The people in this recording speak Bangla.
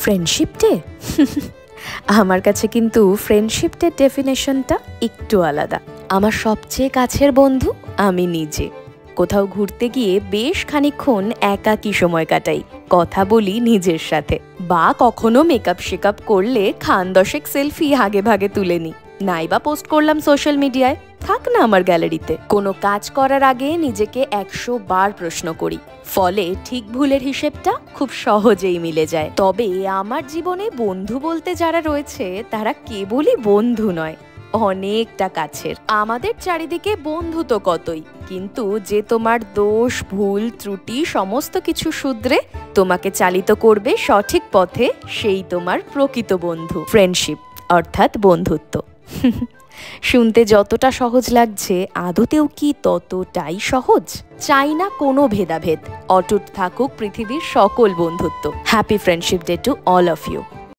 ফ্রেন্ডশিপ ডে আমার কাছে কিন্তু ফ্রেন্ডশিপ ডে ডেফিনেশনটা একটু আলাদা। আমার সবচেয়ে কাছের বন্ধু আমি নিজে। কোথাও ঘুরতে গিয়ে বেশ খানিকক্ষণ একাকী সময় কাটাই, কথা বলি নিজের সাথে, বা কখনো মেকআপ শেকআপ করলে খান দশেক সেলফি আগে ভাগে তুলে নিই, নাইবা পোস্ট করলাম সোশ্যাল মিডিয়ায়, থাক না আমার গ্যালারিতে। কোনো কাজ করার আগে নিজেকে 100 বার প্রশ্ন করি, ফলে ঠিক ভুলের হিসেবটা খুব সহজেই মিলে যায়। তবে আমার জীবনে বন্ধু বলতে যারা রয়েছে তারা কেবলই বন্ধু নয়, অনেকটা কাছের। আমাদের চারিদিকে বন্ধু তো কতই, কিন্তু যে তোমার দোষ ভুল ত্রুটি সমস্ত কিছু শুধরে তোমাকে চালিত করবে সঠিক পথে, সেই তোমার প্রকৃত বন্ধু। ফ্রেন্ডশিপ অর্থাৎ বন্ধুত্ব। শুনতে যতটা সহজ লাগছে, আদতেও কি ততটাই সহজ? চাই না কোনো ভেদাভেদ, অটুট থাকুক পৃথিবীর সকল বন্ধুত্ব। Happy friendship day to all of you.